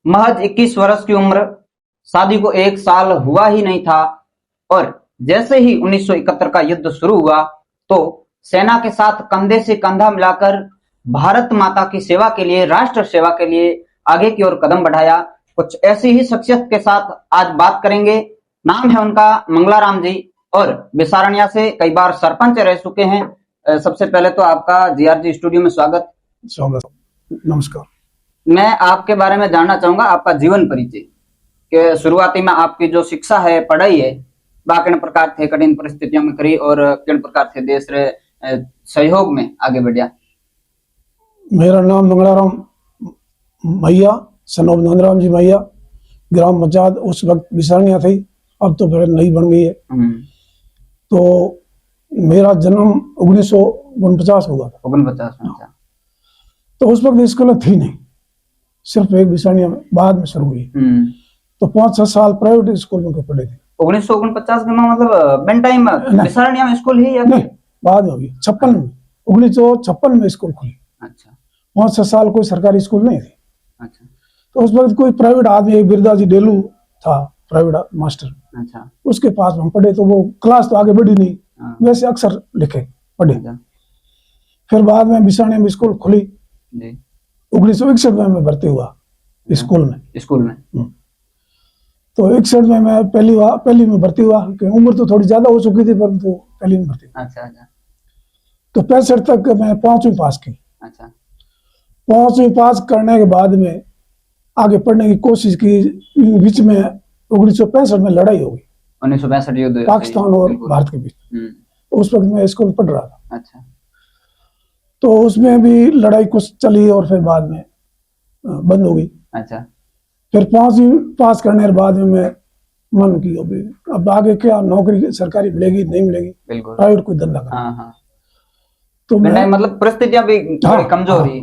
महज 21 वर्ष की उम्र, शादी को 1 साल हुआ ही नहीं था और जैसे ही 1971 का युद्ध शुरू हुआ तो सेना के साथ कंधे से कंधा मिलाकर भारत माता की सेवा के लिए, राष्ट्र सेवा के लिए आगे की ओर कदम बढ़ाया। कुछ ऐसी ही शख्सियत के साथ आज बात करेंगे। नाम है उनका मंगलाराम जी और बिसारनिया से कई बार सरपंच रह चुके हैं। सबसे पहले तो आपका जीआरजी स्टूडियो में स्वागत। नमस्कार। मैं आपके बारे में जानना चाहूंगा, आपका जीवन परिचय के शुरुआती में आपकी जो शिक्षा है, पढ़ाई है, किन प्रकार थे कठिन परिस्थितियों में करी और किन प्रकार थे देश रे सहयोग में आगे बढ़िया। मेरा नाम मंगलाराम मैया, सनोब नंदराम जी मैया, ग्राम मचाद, उस वक्त बिसारनिया थी, अब तो फिर नई बन गई है। तो मेरा जन्म 1949 हुआ था। 49 में? तो उस वक्त स्कूल थी नहीं, सिर्फ एक बिसारनिया में, बाद में शुरू हुई। तो 5-6 साल प्राइवेट स्कूल में पढ़े थे। 1949 में मतलब बेन टाइम बिसारनिया में स्कूल ही या नहीं, बाद में हुई 56 में, 1956 में स्कूल खुली। अच्छा। 5-6 साल कोई सरकारी स्कूल नहीं थी। अच्छा। तो उस वक्त कोई प्राइवेट आदमी, एक बिरदा जी डेलू था प्राइवेट मास्टर। अच्छा। उसके पास हम पढ़े, तो वो क्लास तो आगे बढ़ी नहीं, वैसे अक्सर लिखे पढ़े। फिर बाद में बिसारनिया में स्कूल खुली, 1961 में मैं भर्ती हुआ स्कूल में। तो 61 में मैं पहली में भर्ती हुआ, उम्र तो थोड़ी ज्यादा हो चुकी थी, परंतु पहली में भर्ती। अच्छा। तो 65 तक मैं 5वीं पास की। अच्छा। 5वीं पास करने के बाद में आगे पढ़ने की कोशिश की। बीच में 1965 में लड़ाई हो गई, 1965 युद्ध पाकिस्तान और भारत के बीच। तो उस वक्त मैं स्कूल पढ़ रहा था। अच्छा। तो उसमें भी लड़ाई कुछ चली और फिर बाद में बंद हो गई। अच्छा। फिर 5वीं पास करने के बाद में मैं मन की अब आगे क्या नौकरी सरकारी मिलेगी नहीं मिलेगी, प्राइवेट कोई धंधा कर। तो मैं मतलब परिस्थितियां भी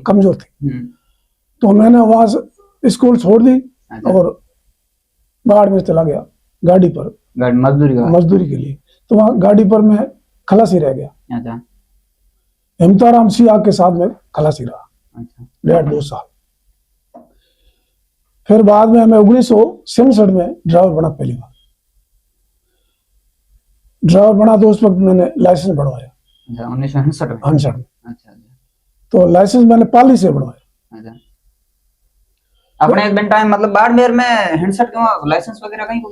कमजोर थी। तो मैंने वहां स्कूल छोड़ दी और बाढ़ में चला गया गाड़ी पर, मजदूरी के लिए। तो वहां गाड़ी पर मैं खलासी रह गया। अच्छा। हेमताराम सिंह के साथ में खलासी रहा। अच्छा। 1.5-2 साल। फिर बाद में मैं 1967 में ड्राइवर बना, पहली बार ड्राइवर बना। तो उस वक्त मैंने लाइसेंस बनवाया। 1969 में? अच्छा। तो लाइसेंस मैंने पाली से बनवाया। अच्छा। अपने बेन टाइम मतलब बाड़मेर में हैंडसेट क्यों लाइसेंस वगैरह कहीं को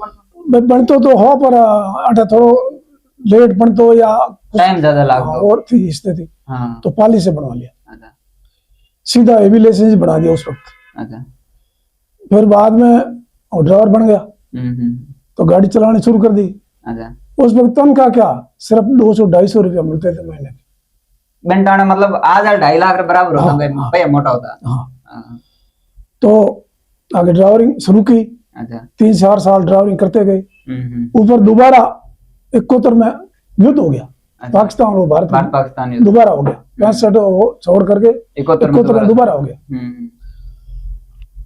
बनतो तो हो, पर अटे थोड़ो लेट बनतो या टाइम ज्यादा लागतो और थी स्थिति। हाँ। तो पाली से बनवा लिया। अच्छा। सीधा हेवी लाइसेंस बना दिया उस वक्त। अच्छा। फिर बाद में ड्राइवर बन गया। तो गाड़ी चलानी शुरू कर दी। अच्छा। उस वक्त तनख्वाह क्या सिर्फ 200-250 रुपया मिलते थे महीने के। बेंटाने मतलब आज 2.5 लाख बराबर होता है, मोटा होता। हाँ। तो आगे ड्राइवरिंग शुरू की। अच्छा। 3-4 साल ड्राइवरिंग करते गए। ऊपर दोबारा 71 में युद्ध हो गया। अच्छा। पाकिस्तान और भारत पाकिस्तान दोबारा हो गया। 65 छोड़ करके 71 में दोबारा हो गया।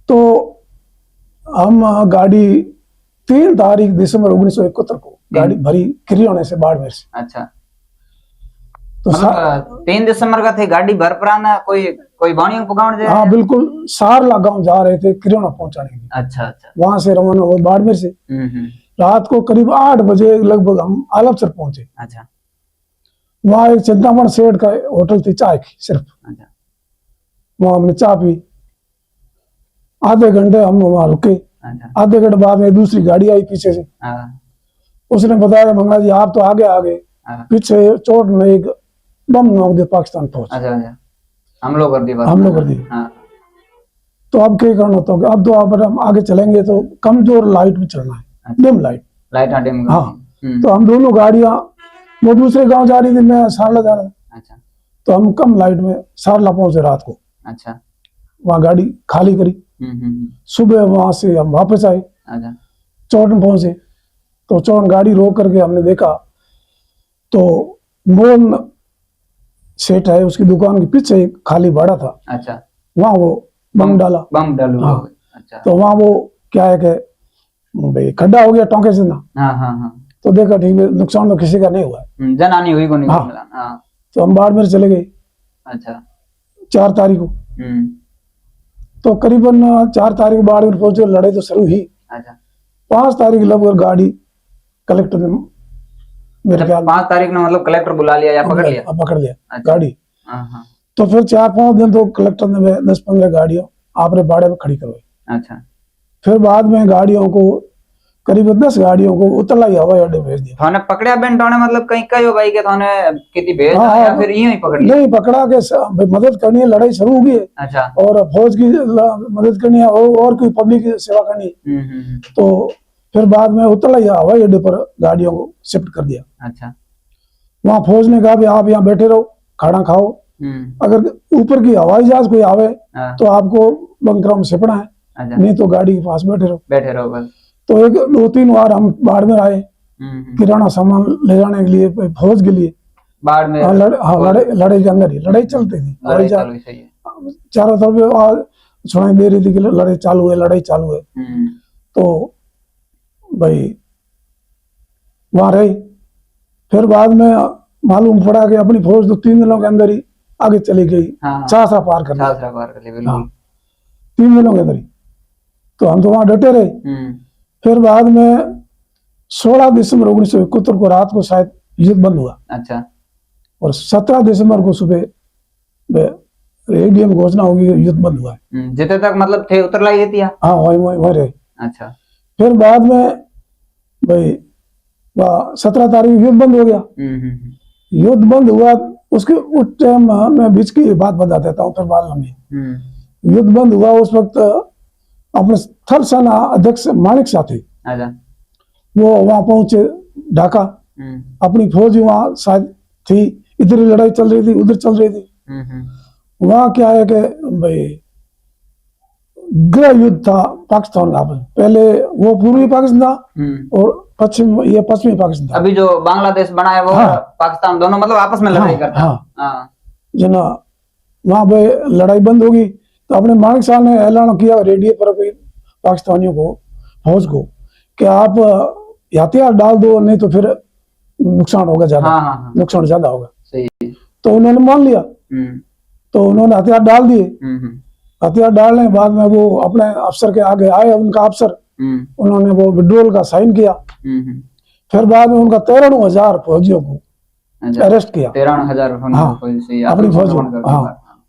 तो हम गाड़ी 3 तारीख दिसंबर 1971 को गाड़ी भरी किरियाने से बाड़मेर से। अच्छा। तो 3 दिसंबर का थे गाड़ी भर पराना कोई बाणियों पकाउन जे। हाँ बिल्कुल, सारला गांव जा रहे थे किरियाना पहुंचाने के लिए। अच्छा। अच्छा। वहां से रवाना हुए बाड़मेर से। रात को करीब 8 बजे लगभग हम आलमसर पहुंचे। अच्छा। वहां एक चिंतामण सेठ का होटल थी चाय की सिर्फ। अच्छा। वहां हमने चाय पी। आधे घंटे हम वहां रुके। अच्छा। आधे घंटे बाद में दूसरी गाड़ी आई पीछे से। उसने बताया, मंगला जी आप तो आगे पीछे चोट में एक बम नोक दे पाकिस्तान फौज। अच्छा। हमलो कर दी। तो अब क्या करना होता है, अब तो आप आगे चलेंगे तो कमजोर लाइट में चलना है। Dim light. हाँ। तो हम दोनों गाड़ियां, वो दूसरे गांव जा रही थी, मैं सारला जा रहा था। अच्छा। तो हम कम लाइट में सारला पहुंचे रात को। अच्छा। वहां गाड़ी खाली करी। सुबह वहां से हम वापस आए। अच्छा। चौड़न पहुंचे। तो चौड़न गाड़ी रोक करके हमने देखा तो मोहन सेठ है, उसकी दुकान के पीछे एक खाली बाड़ा था। अच्छा। वहां वो बम डाला। हाँ। अच्छा। तो वहां वो क्या है कि भाई खड्डा हो गया टोंके से ना। हाँ। तो देखा ठीक है, नुकसान तो किसी का नहीं हुआ है, जनानी हुई को नहीं। हाँ। तो हम बाड़मेर चले गए। अच्छा। 4 तारीख को। तो करीबन 4 तारीख बाद में पहुंचे, लड़ाई तो शुरू हुई। अच्छा 5 तारीख लगभग गाड़ी कलेक्टर ने मेरे ख्याल 5 तारीख ने मतलब कलेक्टर बुला लिया या पकड़ लिया? पकड़ लिया अच्छा। गाड़ी। हाँ। तो फिर 4-5 दिन तो कलेक्टर ने 10-15 गाड़ियों आपने बाड़े में खड़ी करवाई। अच्छा फिर बाद में गाड़ियों को करीब 10 गाड़ियों को उतरलाई हवाई अड्डे भेज दिया। थाने पकड़या बेन थाने मतलब कहीं कहो भाई के थाने कितनी भेज हाँ, या फिर यूं ही पकड़ लिया? नहीं पकड़ा के मदद करनी है, लड़ाई शुरू होगी। अच्छा और फौज की मदद करनी है और कोई पब्लिक की सेवा करनी है। तो फिर बाद में उतरलाई हवाई अड्डे पर गाड़ियों को शिफ्ट कर दिया। अच्छा वहाँ फौज ने कहा भी आप यहाँ बैठे रहो, खाना खाओ, अगर ऊपर की हवाई जहाज कोई आवे तो आपको बंकरों में छिपना है। अच्छा। नहीं तो गाड़ी के पास बैठे रहो बस। तो 1-2-3 बार हम बाड़मेर आए किराना सामान ले जाने के लिए, फौज के लिए बाड़मेर। लड़ाई के अंदर ही लड़ाई चलती थी, चारों तरफ सुनाई दे रही थी कि लड़ाई चालू है। तो भाई वहां रही। फिर बाद में मालूम पड़ा कि अपनी फौज तो 3 दिनों के अंदर ही आगे चली गई। छाछरा पार कर लिया 3 दिनों के अंदर ही। तो हम तो वहां डटे रहे। फिर बाद में 16 दिसंबर 1971 को रात को शायद युद्ध बंद हुआ। अच्छा। और 17 दिसंबर को सुबह रेडियो में घोषणा होगी युद्ध बंद हुआ है। जितने तक मतलब थे उतरलाई देती है? हाँ वही रहे। अच्छा। फिर बाद में भाई 17 तारीख युद्ध बंद हो गया। युद्ध बंद हुआ उसके उस टाइम मैं बीच की बात बता देता हूँ, फिर बात लंबी। युद्ध बंद हुआ उस वक्त अपने थल सेना अध्यक्ष माणिक साथी वो वहां पहुंचे ढाका। अपनी फौज वहां शायद थी, इधर ही लड़ाई चल रही थी उधर चल रही थी। वहां क्या है कि भाई गृह युद्ध था पाकिस्तान का आपस में। पहले वो पूर्वी पाकिस्तान था और पश्चिमी पाकिस्तान था। अभी जो बांग्लादेश बना है वो पाकिस्तान, दोनों मतलब आपस में लड़ाई करते हैं। जना वहां पे लड़ाई बंद होगी तो अपने माणिक साहब ने ऐलान किया रेडियो पर पाकिस्तानियों को, फौज को, कि आप हथियार डाल दो नहीं तो फिर नुकसान होगा ज्यादा। नुकसान ज्यादा होगा। सही। तो उन्होंने मान लिया। तो उन्होंने हथियार डाल दिए। हथियार डालने के बाद में वो अपने अफसर के आगे आए, उनका अफसर, उन्होंने वो विड्रॉल का साइन किया। फिर बाद में उनका 13,000 फौजियों को अरेस्ट किया। 13,000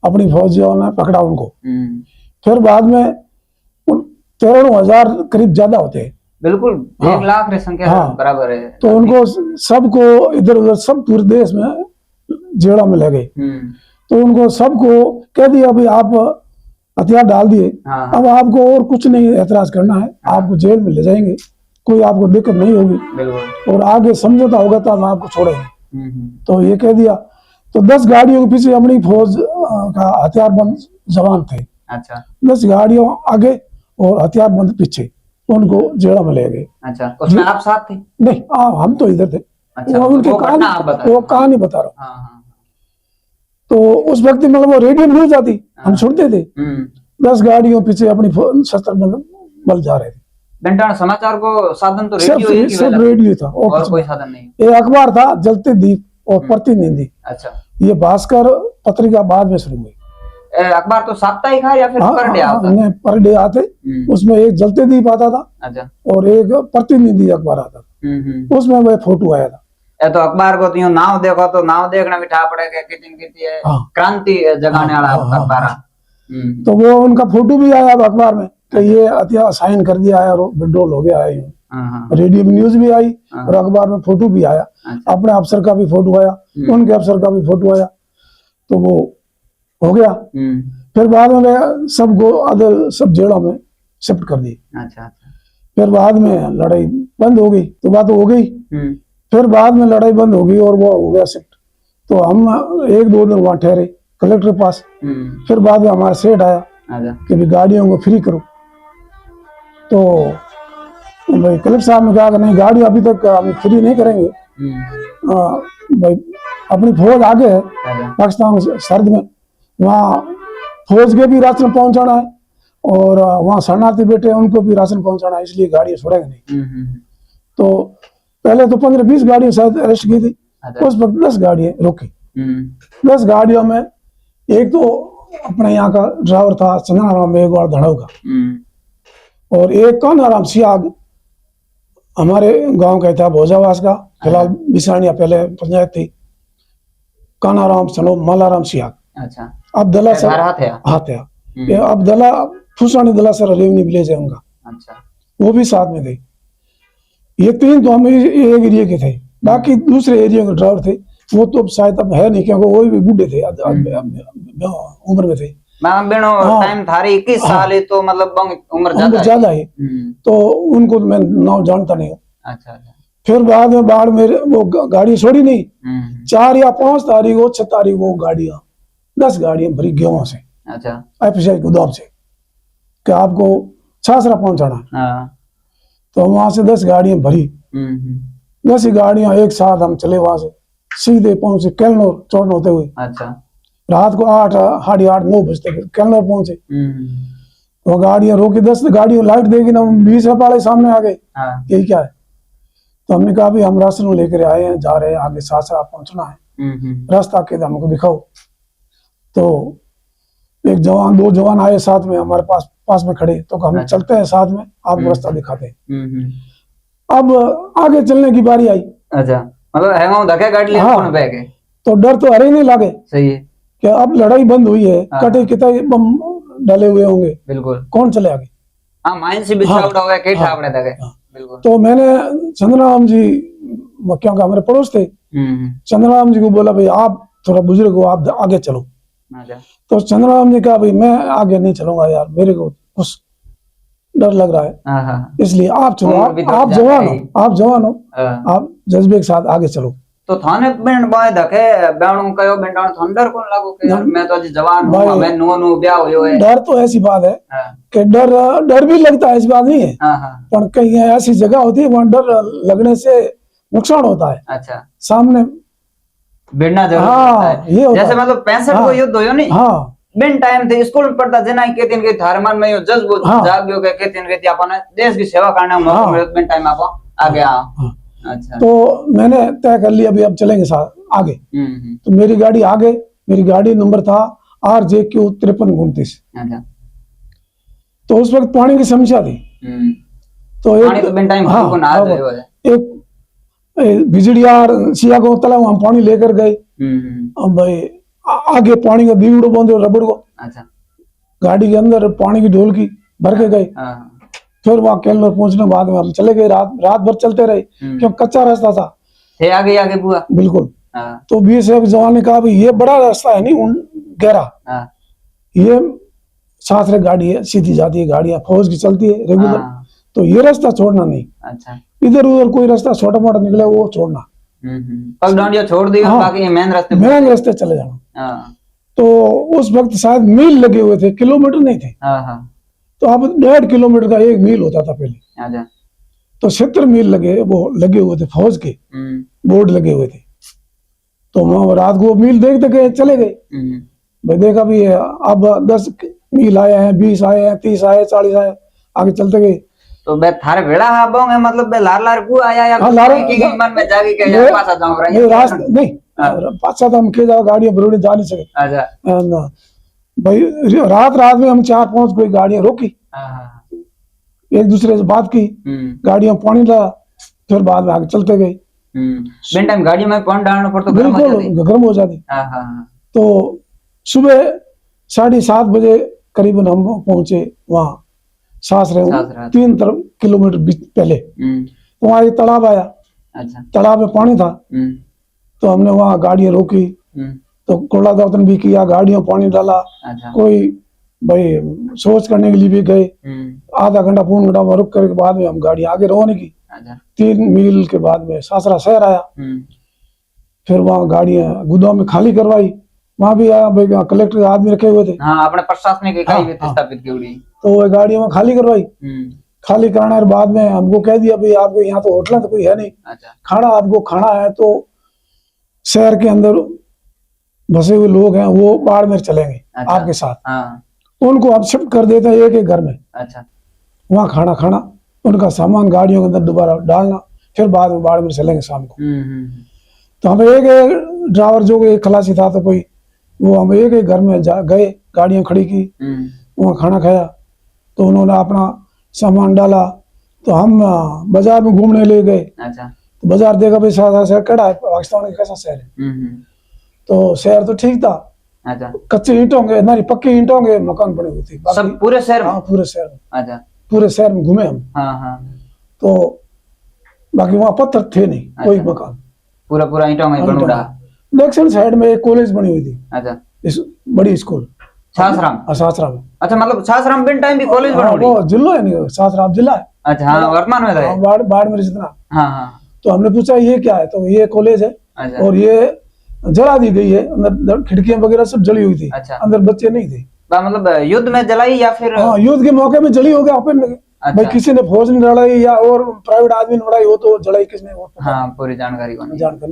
अपनी फौजियों ने पकड़ा उनको। फिर बाद में 13,000 करीब ज्यादा होते हैं। बिल्कुल 1 लाख की संख्या बराबर है। तो उनको सबको इधर उधर सब पूरे देश में जेड़ा में ले गए। तो उनको सबको कह दिया भाई आप हथियार डाल दिए, अब आपको और कुछ नहीं एतराज करना है, आपको जेल में ले जाएंगे, कोई आपको दिक्कत नहीं होगी और आगे समझौता होगा तो हम आपको छोड़ेंगे। तो ये कह दिया। तो 10 गाड़ियों के पीछे अपनी फौज का हथियारबंद जवान थे। अच्छा। 10 गाड़ियों आगे और हथियारबंद पीछे, उनको जेड़ा में ले गए। अच्छा। उसमें आप साथ थे? नहीं हम तो इधर थे। अच्छा, वो उनकी कहानी बता रहा हूँ। तो उस वक्त मतलब वो रेडियो न्यूज आती, हम सुनते थे। 10 गाड़ियों पीछे अपनी शस्त्र बल जा रहे थे। घंटा समाचार को साधन तो रेडियो, सिर्फ रेडियो था और कोई साधन नहीं। ये अखबार था जलते दीप और प्रतिनिधि। अच्छा। ये भास्कर पत्रिका बाद में शुरू हुई। अखबार तो साप्ताहिक है या फिर पर डे आता? नहीं, पर डे आते। उसमें एक जलते दीप आता था। अच्छा। और एक प्रतिनिधि अखबार आता था। उसमें वह फोटो आया था। तो अखबार को तो नाव देखो तो नाव देखना भी ठा पड़ेगा, कितनी है क्रांति जगाने वाला अखबार। तो वो उनका फोटो भी आया अखबार में कि ये हथियार साइन कर दिया है और विड्रॉल हो गया है। रेडियो में न्यूज भी आई और अखबार में फोटो भी आया। अपने अफसर का भी फोटो आया, उनके अफसर का भी फोटो आया। तो वो हो गया। फिर बाद में सबको अदर सब जेलों में शिफ्ट कर दी। अच्छा। फिर बाद में लड़ाई बंद हो गई तो बात हो गई। फिर बाद में लड़ाई बंद हो गई और वो हो गया शिफ्ट। तो हम 1-2 दिन वहां ठहरे कलेक्टर के पास। फिर बाद में हमारा सेठ आया कि भी गाड़ियों को फ्री करो। तो भाई कलेक्टर साहब ने कहा कि नहीं, गाड़ी अभी तक हम फ्री नहीं करेंगे। भाई अपनी फौज आगे है पाकिस्तान सरहद में, वहाँ फौज के भी राशन पहुंचाना है और वहाँ शरणार्थी बैठे हैं उनको भी राशन पहुंचाना है, इसलिए गाड़ियां छोड़ेंगे नहीं। तो पहले तो 15-20 गाड़ियां शायद अरेस्ट की थी। उस वक्त 10 गाड़ियां रोकी। 10 गाड़ियों में एक तो अपने यहाँ का ड्राइवर था चंदनाराम मेघवाल धड़ाऊ का, और एक कान्हाराम सियाग हमारे गांव का था भोजावास का, फिलहाल बिसानिया पहले पंचायत थी, कान्हाराम सनो मालाराम सियाग। अच्छा, अब दला सर हाथ है ये अब दला फुसानी दला सर रेवन्यू विलेज है उनका। अच्छा, वो भी साथ में थे। ये तीन तो हम एक एरिया के थे, बाकी दूसरे एरिया के ड्राइवर थे वो तो शायद अब है नहीं, क्योंकि वो भी बूढ़े थे, उम्र में थे। टाइम थारी 21 साल है, तो मतलब उम्र ज्यादा है, तो उनको मैं नाम जानता नहीं हूँ। अच्छा, फिर बाद में बाढ़ मेरे वो गाड़ी छोड़ी नहीं, 4 या 5 तारीख को 6 तारीख वो गाड़ियां 10 गाड़ियां भरी गेहूं से, अच्छा, एफएसआई गोदाम से, कि आपको छाछरा पहुंचाना। तो वहां से 10 गाड़ियां भरी, 10 गाड़ियां एक साथ हम चले, वहां से सीधे पहुंचे कैलनौर चौड़ होते हुए। अच्छा, रात को 8, 8:30, 9 बजते कैलनौर पहुंचे। वो गाड़ियां रोकी, 10 गाड़ियां लाइट देगी ना, 20 वाले सामने आ गए, यही क्या है। तो हमने कहा भी हम राशन लेकर आए हैं, जा रहे हैं आगे सासरा पहुंचना है, रास्ता के हमको दिखाओ। तो एक जवान 2 जवान आए साथ में हमारे पास में खड़े, तो हम चलते हैं साथ में, आपको रास्ता दिखाते हैं। अब आगे चलने की बारी आई। अच्छा, मतलब धक्के गाड़ी ले कौन बैग है, तो डर तो हरे नहीं लगे, सही है कि अब लड़ाई बंद हुई है, कटे कितने बम डाले हुए होंगे, बिल्कुल कौन चले आगे, माइन से बिछावट हो गया, के ठापड़े दगे, बिल्कुल। तो मैंने चंद्रराम जी, क्योंकि हमारे पड़ोस थे, चंद्रराम जी को बोला भाई आप थोड़ा बुजुर्ग हो, आप आगे चलो। तो चंद्रराम जी कहा भाई मैं आगे नहीं चलूंगा यार, मेरे को कुछ डर लग रहा है, इसलिए आप चलो, आप जवान हो, आप जज्बे के साथ आगे चलो। तो थाने बेंड बाय धके बेणू कयो बेंडान थंडर कौन लागो कि यार मैं तो अजी जवान हूं, मैं नो ब्याह होयो है। डर तो ऐसी बात है कि डर भी लगता है, ऐसी बात नहीं है, पर कहीं ऐसी जगह होती है वहां डर लगने से नुकसान होता है। अच्छा, सामने भिड़ना जरूर होता है, जैसे मतलब 65 को युद्ध होयो नहीं, बिन टाइम थे स्कूल में पढ़ता जना के दिन के थारमान में यो जज्बो जाग्यो के दिन के अपन देश की सेवा करने में मौका मिले, बिन टाइम आप आगे आ। अच्छा, तो मैंने तय कर लिया अभी अब चलेंगे साथ आगे। तो मेरी गाड़ी आगे, मेरी गाड़ी नंबर था RJQ 5329। अच्छा, तो उस वक्त पानी की समस्या थी, तो एक बिजड़ियार सिया को तला हम पानी लेकर गए। अब भाई आगे पानी का दीवड़ो बंदो रबड़ को, अच्छा, गाड़ी के अंदर पानी की ढोल की भर के गए। फिर वहां कैलनौर पहुंचने बाद में हम चले गए, रात भर चलते रहे, क्योंकि कच्चा रास्ता था। थे आगे बुआ, बिल्कुल। तो BSF जवान ने कहा भाई ये बड़ा रास्ता है नहीं गहरा, ये सासरे गाड़ी है, सीधी जाती है, गाड़ियां फौज की चलती है रेगुलर, तो ये रास्ता छोड़ना नहीं। अच्छा, इधर उधर कोई रास्ता छोटा मोटा निकले वो छोड़ना, पगडंडिया छोड़ दी, बाकी मेन रास्ते चले जाना। तो उस वक्त शायद मील लगे हुए थे, किलोमीटर नहीं थे। तो अब 1.5 किलोमीटर का 1 मील होता था पहले, तो 70 मील लगे हुए थे, फौज के बोर्ड लगे हुए थे। तो हम रात को मील देखते गए, चले गए, भाई देखा भी अब 10 मील आए हैं, 20 आए हैं, 30 आए, 40 आए, आगे चलते गए। तो बे थारे भेड़ा हाबों है, मतलब बे लार को आया या की मन में जागी के यार पासा जाऊं रहा है, रास्ते नहीं पासा तो हम के जाओ, गाड़ियां बरोड़ी जा नहीं सके। अच्छा, भाई रात में हम 4-5 कोई गाड़ियां रोकी, एक दूसरे से बात की, गाड़ियां पानी डाला, फिर बाद में आगे चलते गए। बिन टाइम गाड़ी में पानी डालना पड़ता, बिल्कुल गर्म हो जाती। तो सुबह 7:30 बजे करीबन हम पहुंचे वहां सासरे, 3 किलोमीटर पहले। तो वहां एक तालाब आया। अच्छा, तालाब में पानी था, तो हमने वहां गाड़ियां रोकी, तो कूड़ा दावतन भी किया, गाड़ियों पानी डाला। अच्छा, कोई भाई सोच करने के लिए भी गए, आधा घंटा पूर्ण घंटा रुक कर के बाद में हम गाड़ी आगे रवानी की। अच्छा, 3 मील के बाद में सासरा शहर आया। फिर वहाँ गाड़ियां गोदाम में खाली करवाई, वहां भी आया भाई, कलेक्टर के आदमी रखे हुए थे, अपने प्रशासनिक इकाई भी स्थापित की हुई, तो वो गाड़ियां में खाली करवाई। खाली कराने के बाद में हमको कह दिया भाई आपको यहाँ तो होटल तो कोई है नहीं। अच्छा, खाना आपको खाना है तो शहर के अंदर बसे हुए लोग हैं वो बाड़मेर चलेंगे। अच्छा, आपके साथ उनको आप शिफ्ट कर देते हैं एक घर में। अच्छा, वहाँ खाना उनका सामान गाड़ियों के अंदर दोबारा डालना, फिर बाद में बाड़मेर चलेंगे शाम को। तो हमें एक ड्राइवर जो एक खलासी था, तो कोई वो हम एक एक घर में गए, गाड़ियां खड़ी की, वहाँ खाना खाया, तो उन्होंने अपना सामान डाला, तो हम बाजार में घूमने ले गए। अच्छा। तो बाजार देखा भाई सारा शहर कड़ा है, पाकिस्तान का कैसा शहर है। तो शहर तो ठीक था। अच्छा। कच्चे ईंटों के नहीं, पक्के ईंटों के मकान बने हुए थे सब पूरे शहर में? हाँ पूरे शहर में। अच्छा। पूरे शहर में घूमे हम। हाँ हाँ। तो बाकी वहाँ पत्थर थे नहीं। अच्छा। कोई मकान पूरा पूरा ईंटों में बन उड़ा। दक्षिण साइड में एक कॉलेज बनी हुई थी। अच्छा। इस बड़ी स्कूल छाछराम। छाछराम। अच्छा, मतलब छाछराम बिन टाइम भी कॉलेज बना हुआ? वो जिला है नहीं, छाछराम जिला है। अच्छा हाँ, वर्तमान में है। बाड़मेर जितना। हाँ हाँ। तो हमने पूछा ये क्या है, तो ये कॉलेज है। अच्छा। और ये जला दी गई है, अंदर खिड़कियां वगैरह सब जली हुई थी। अच्छा। अंदर बच्चे नहीं थे। मतलब युद्ध में जलाई या फिर? हाँ, युद्ध के मौके में जली होगी। अच्छा। भाई किसी ने फौज ने लड़ाई या और प्राइवेट आदमी ने लड़ाई हो तो जलाई किसने, वो हाँ पूरी जानकारी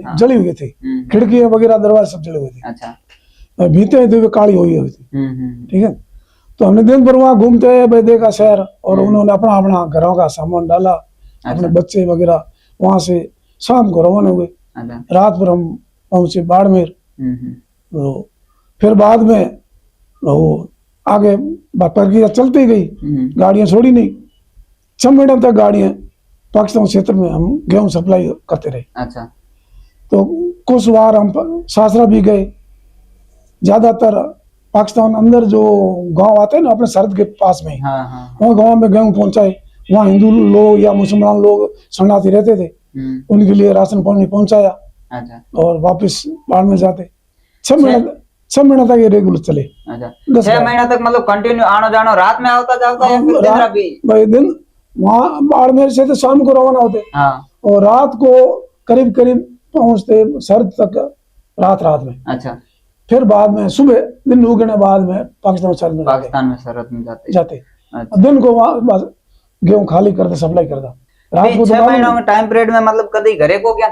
हाँ। जली हुई थी, खिड़कियां वगैरह दरवाजे सब जले हुए थे। अच्छा। भीते थे काली हुई थी। ठीक है। तो हमने दिन भर वहाँ घूमते भाई देखा शहर, और उन्होंने अपना अपना घरों का सामान डाला। अपने बच्चे वगैरह वहां से शाम को रवाना हुए। रात भर हम पहुंचे बाड़मेर। तो फिर बाद में वो आगे प्रक्रिया चलती गई, गाड़ियां छोड़ी नहीं। 6 महीने तक गाड़ियां पाकिस्तान क्षेत्र में हम गेहूं सप्लाई करते रहे। अच्छा। तो कुछ बार हम सासरा भी गए। ज्यादातर पाकिस्तान अंदर जो गांव आते हैं ना अपने सरहद के पास में, वहाँ गांव में गेहूं पहुंचाए। वहाँ हिंदू लोग या मुसलमान लोग शरणार्थी रहते थे, उनके लिए राशन पानी पहुंचाया। अच्छा। और वापस बाढ़ में जाते। 6 महीने तक ये रेगुलर चले। अच्छा। 6 महीने तक मतलब कंटिन्यू आना जाना, रात में आता जाता या फिर दिन भी? भाई दिन वहाँ बाड़मेर से तो शाम को रवाना होते। हाँ। और रात को करीब करीब पहुंचते सरहद तक, रात में। अच्छा। फिर बाद में सुबह दिन उगने बाद में पाकिस्तान में सरहद में जाते। अच्छा। दिन को वहाँ गेहूं खाली करते, सप्लाई करता। रात को 6 महीनों में टाइम पीरियड में मतलब कभी घरे को क्या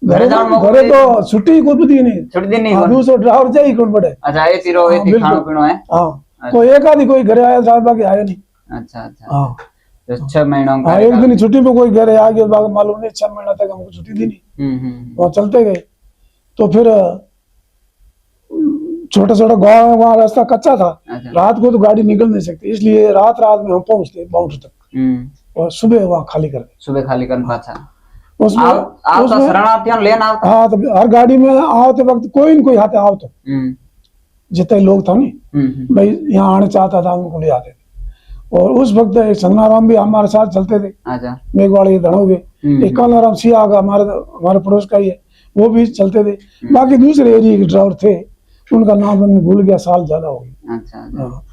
घरे तो छुट्टी को भी नहीं, छुट्टी नहीं, दूसरा ड्राइवर चाहिए कौन पड़े। अच्छा, ये तीरो ये खाना पीना है। हाँ, कोई एक आदि कोई घरे आया था, बाकी आया नहीं। अच्छा अच्छा। हाँ, 6 महीनों का एक दिन छुट्टी में कोई घरे आ गया, बाकी मालूम नहीं। 6 महीना तक हमको छुट्टी दी नहीं। वहाँ चलते गए। तो फिर छोटा छोटा गाँव है, वहाँ रास्ता कच्चा था। अच्छा। रात को तो गाड़ी निकल नहीं सकती, इसलिए रात में हम पहुंचते बाउंड्री तक, और सुबह वहाँ खाली करते। सुबह खाली करना। अच्छा। उसमें शरणार्थियों लेना। हाँ, तो हर गाड़ी में आओते वक्त कोई न कोई हाथे आओ तो जितने लोग था नहीं भाई यहाँ आने चाहता था, उनको ले आते थे। और उस वक्त एक संगनाराम भी हमारे साथ चलते थे। अच्छा। मेघवाड़ी धड़ोगे, एक कालाराम सिया हमारे पड़ोस का ही है, वो भी चलते थे। बाकी दूसरे एरिया के ड्राइवर थे, उनका नाम मैं भूल गया, साल ज्यादा हो गया। अच्छा।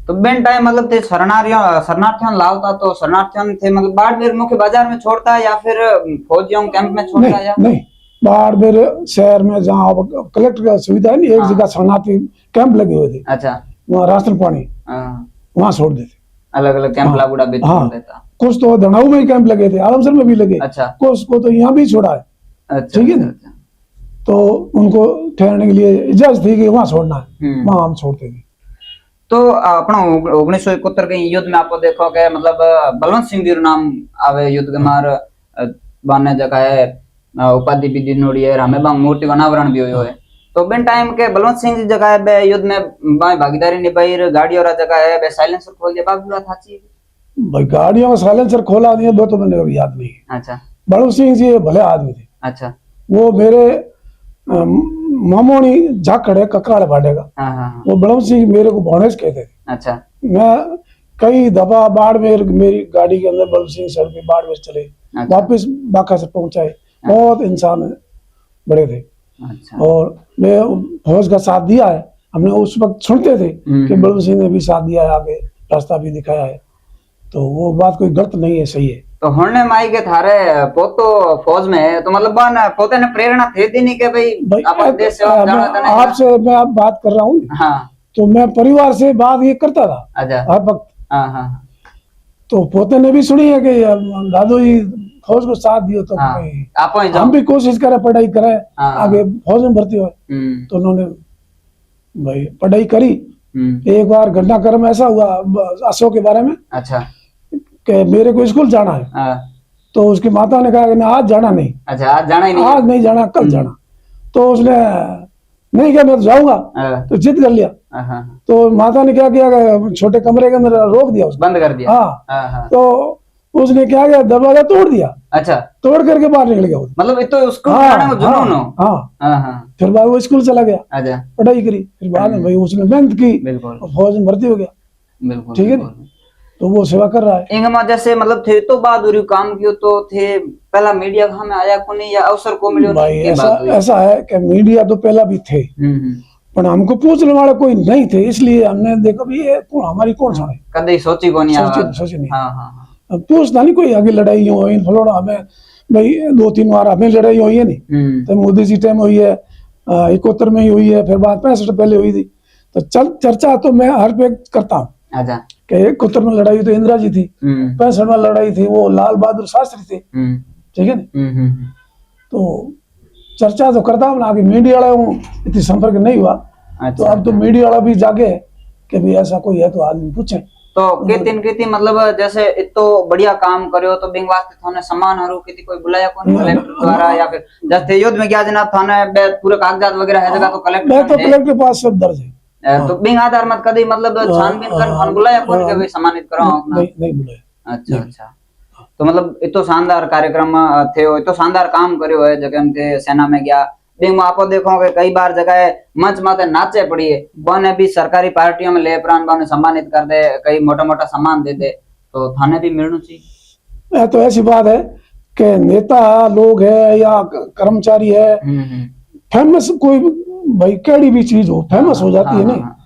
तो बेन टाइम मतलब थे शरणार्थियों लावता, तो शरणार्थियों थे मतलब बाड़मेर मुख्य बाजार में छोड़ता है या फिर फौजियों कैंप में छोड़ता है? नहीं, बाड़मेर शहर में जहाँ कलेक्टर का सुविधा है नहीं, एक जगह शरणार्थी कैंप लगे हुए थे। अच्छा। वहाँ राशन पानी वहाँ छोड़ देते, अलग अलग कैंप लागूड़ा भी छोड़ देता। कुछ तो धनाऊ में कैंप लगे थे, आलमसर में भी लगे। अच्छा। कुछ को तो यहाँ भी छोड़ा है। ठीक है ना। तो उनको ठहरने के लिए इजाजत थी कि वहाँ छोड़ना है, वहाँ हम छोड़ते थे। तो अपना 1971 के युद्ध में आपको देखो कि मतलब बलवंत सिंह जी नाम आवे युद्ध के मार बाने जगह है, उपाधि भी दिनोड़ी है, हमें बांग मूर्ति अनावरण भी हुई है। तो बिन टाइम के बलवंत सिंह जी जगह है युद्ध में भागीदारी निभाई, गाड़ी और जगह है साइलेंसर खोल दिया, बात बुरा था ची भाई गाड़ियों में साइलेंसर खोला नहीं है, वो तो मैंने याद नहीं। अच्छा। बलवंत सिंह जी भले आदमी थे। अच्छा। वो मेरे मामोनी झाकड़ है ककराड़े भाड़े का। वो बलवंत सिंह मेरे को भौनेश कहते थे। अच्छा। मैं कई दफा बाड़मेर मेरी गाड़ी के अंदर बलवंत सिंह सड़क पे बाड़मेर चले। अच्छा। वापिस बांका से पहुंचाए। अच्छा। बहुत इंसान बड़े थे। अच्छा। और मैं फौज का साथ दिया है, हमने उस वक्त सुनते थे कि बलवंत सिंह ने भी साथ दिया है, आगे रास्ता भी दिखाया है, तो वो बात कोई गलत नहीं है, सही है। तो होने माई के थारे पोतो फौज में है, तो मतलब पोते ने प्रेरणा थे थी नहीं के भाई अपन देश से आपसे मैं आप बात कर रहा हूँ। हाँ। तो मैं परिवार से बात ये करता था। अच्छा। हर वक्त। हाँ। तो पोते ने भी सुनी है कि दादू जी फौज को साथ दियो, तो हम भी कोशिश करें, पढ़ाई करें, आगे फौज में भर्ती हो। तो उन्होंने भाई पढ़ाई करी। एक बार घटनाक्रम ऐसा हुआ अशोक के बारे में। अच्छा। कि मेरे को स्कूल जाना है। तो उसकी माता ने कहा कि आज जाना नहीं। अच्छा, आज जाना ही नहीं, आज नहीं जाना, कल जाना। तो उसने नहीं क्या मैं तो जाऊंगा, हाँ। तो जिद कर लिया। हाँ। तो माता ने क्या किया, छोटे कमरे के अंदर रोक दिया उसको, बंद कर दिया। हाँ। हाँ। तो उसने क्या किया, दरवाजा तोड़ दिया। अच्छा, तोड़ करके बाहर निकल गया वो। मतलब ये तो उसको हाँ, जाने को जुनून हो। हाँ। हाँ। फिर बाद वो स्कूल चला गया, अच्छा, पढ़ाई करी, फिर बाद में भाई उसने मेहनत की, बिल्कुल फौज में भर्ती हो गया। बिल्कुल। ठीक है ना, तो वो सेवा कर रहा है। इंगमा जैसे मतलब थे तो बहादुरी काम कियो तो थे, पहला मीडिया में आया को नहीं या अवसर को मिलो भाई नहीं, ऐसा ऐसा है कि मीडिया तो पहला भी थे, पर हमको पूछने वाले कोई नहीं थे, इसलिए हमने देखा भी ये हमारी कौन सुने, कभी सोची को नहीं, सोची नहीं। हाँ। अब पूछता नहीं कोई, आगे लड़ाई हुई फलोड़ा, हमें भाई 2-3 बार हमें लड़ाई हुई है नहीं, तो मोदी जी टाइम हुई है, 71 में ही हुई है, फिर बाद 65 पहले हुई थी। तो चर्चा तो मैं हर पे करता हूँ। अच्छा, कि 71 में लड़ाई तो इंदिरा जी थी, 65 में लड़ाई थी वो लाल बहादुर शास्त्री थे, ठीक है ना। तो चर्चा तो करता हूँ ना, आगे मीडिया वाला हूँ इतनी संपर्क नहीं हुआ। तो अब तो मीडिया वाला भी जागे कि भी ऐसा कोई है तो आदमी पूछे। तो केती मतलब जैसे इतो बढ़िया काम करो तो बिंग वास्ते थाने सम्मान हरू किती कोई बुलाया कौन कलेक्टर द्वारा, या फिर जैसे युद्ध में क्या जनाब थाने पूरे कागजात वगैरह है जगह तो कलेक्टर के पास सब दर्ज है। तो बिंग आधार मत कदी मतलब छानबीन कर थाने बुलाया कौन के भाई सम्मानित करो अपना? नहीं बुलाया। अच्छा। तो मतलब इतो शानदार कार्यक्रम थे, इतो शानदार काम करो है जगह के सेना में गया। बिंग आपको देखो कि कई बार जगह मंच माते नाचे पड़ी है, बने भी सरकारी पार्टियों में ले प्राण बने सम्मानित कर दे, कई मोटा मोटा सम्मान दे दे, तो थाने भी मिलना चाहिए। तो ऐसी बात है कि नेता लोग है या कर्मचारी है, फेमस कोई भाई केड़ी भी चीज हो फेमस हो जाती है ना,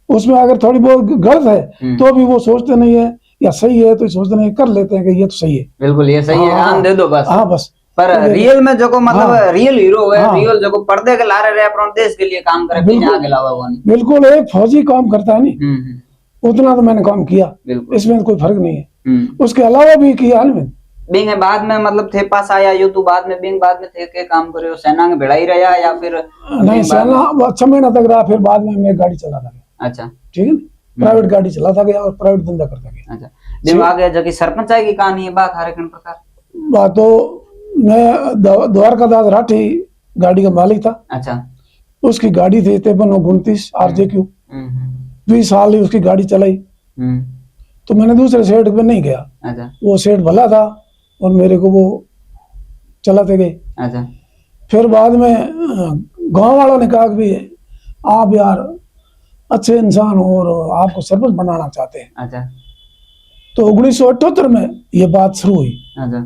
उसमें अगर थोड़ी बहुत गलत है तो भी वो सोचते नहीं है, या सही है तो सोचते नहीं, कर लेते हैं कि ये तो सही है, बिल्कुल ये सही है, काम दे दो बस। हाँ बस। पर रियल में जो को मतलब रियल हीरो है, रियल जो को पर्दे के लारे रहे अपने देश के लिए काम करे, बिल्कुल के अलावा वो नहीं। बिल्कुल एक फौजी काम करता है नहीं, उतना तो मैंने काम किया, इसमें कोई फर्क नहीं है। उसके अलावा भी किया है। बिंग बाद में मतलब थे पास आया यो तू बाद में बिंग बाद में थे के काम करे, सेना में भिड़ाई रहा या फिर नहीं? सेना 6 महीना तक रहा, फिर बाद में मैं गाड़ी चलाता गया। अच्छा, ठीक है, प्राइवेट गाड़ी चलाता गया और प्राइवेट धंधा करता गया। अच्छा, दिन आगे जो कि सरपंचाई की कहानी है बात हारे किन प्रकार बात तो मैं द्वारकादास राठी गाड़ी का मालिक था। अच्छा, उसकी गाड़ी थी 5329 RJQ, 20 साल ही उसकी गाड़ी चलाई। तो मैंने दूसरे सेठ पे नहीं गया। अच्छा, वो सेठ भला था और मेरे को वो चलाते गए। अच्छा, फिर बाद में गांव वालों ने कहा कि आप यार अच्छे इंसान हो और आपको सरपंच बनाना चाहते हैं। अच्छा, तो 1978 में ये बात शुरू हुई। अच्छा,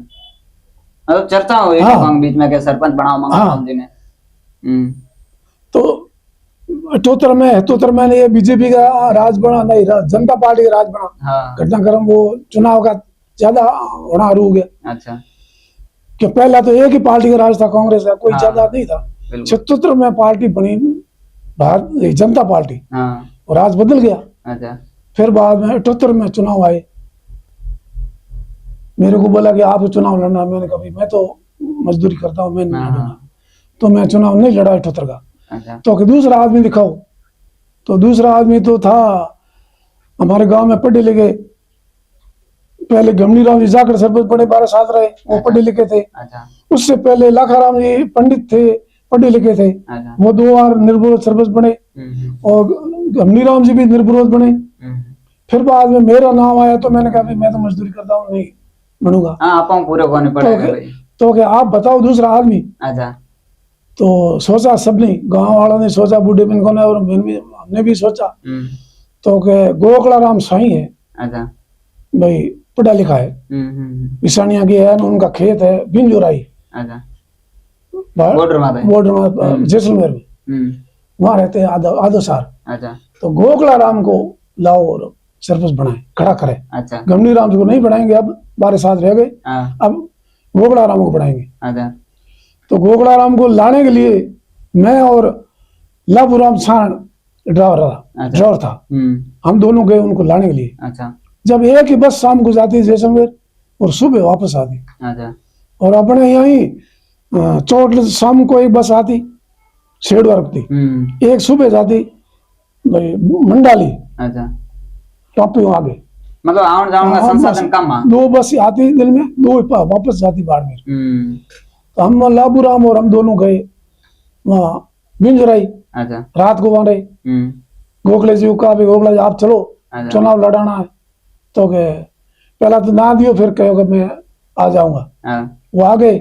मतलब चर्चा हुई बीच में के सरपंच बनाओ मंगल जी ने। तो 78 में ये बीजेपी का राज बना, नहीं जनता पार्टी का राज बना। घटनाक्रम वो चुनाव का ज्यादा होना शुरू हो गया। अच्छा, कि पहला तो एक ही पार्टी का राज था, कांग्रेस का कोई ज्यादा नहीं था। 76 में पार्टी बनी भारत जनता पार्टी, और राज बदल गया। अच्छा, फिर बाद में 78 में चुनाव आए, मेरे को बोला कि आप चुनाव लड़ना। मैंने कहा मैं तो मजदूरी करता हूँ, मैं नहीं लड़ूंगा। तो मैं चुनाव नहीं लड़ा 78 का। अच्छा, तो कि दूसरा आदमी दिखाओ, तो दूसरा आदमी तो था हमारे गांव में पढ़े लिखे, पहले गमनी राम जी जाकर सरपंच बने, 12 साल रहे, वो पढ़े लिखे थे। अच्छा, उससे पहले लाखाराम जी पंडित थे, पढ़े लिखे थे। अच्छा, वो 2 बार निर्विरोध सरपंच बने, और गमनी राम जी भी निर्विरोध बने। फिर बाद में मेरा नाम आया तो मैंने कहा मैं तो मजदूरी करता हूँ, नहीं बनूंगा। पूरे को नहीं पड़ेगा भाई। तो क्या आप बताओ दूसरा आदमी। अच्छा, तो सोचा सबने, गांव वालों ने सोचा, बूढ़े बिन ने, और हमने भी सोचा। तो के गोकला राम साई है। अच्छा, भाई पढ़ा लिखा है, विसानिया की है, उनका खेत है बिंजोराई। अच्छा, बॉर्डर में जैसलमेर में, वहां रहते हैं आधो सार। अच्छा, तो गोकला राम को लाओ और सरपंच बनाए, खड़ा करे। अच्छा, गमनी राम जी को नहीं बनाएंगे, अब 12 साल रह गए, अब गोकला राम को बनाएंगे। अच्छा, तो गोकला राम को लाने के लिए मैं और लाभूराम छाण ड्राइवर था, हम दोनों गए उनको लाने के लिए। अच्छा, जब एक ही बस शाम को जाती जैसलमेर और सुबह वापस आती। अच्छा, और अपने यही चोट शाम को एक बस आती शेड वर्क थी, एक सुबह जाती भाई मंडाली। अच्छा, टॉपी आगे, मतलब आउन जाऊंगा संसाधन कम। 2 बस आती दिन में, 2 वापस जाती बाड़मेर। तो हम लाभूराम और हम दोनों गए वहाँ बिंजराई। अच्छा। रात को वहां रहे। गोखले जी का भी गोखला जी आप चलो चुनाव लड़ाना है तो के पहला तो ना दियो फिर कहोगे मैं आ जाऊंगा। वो आ गए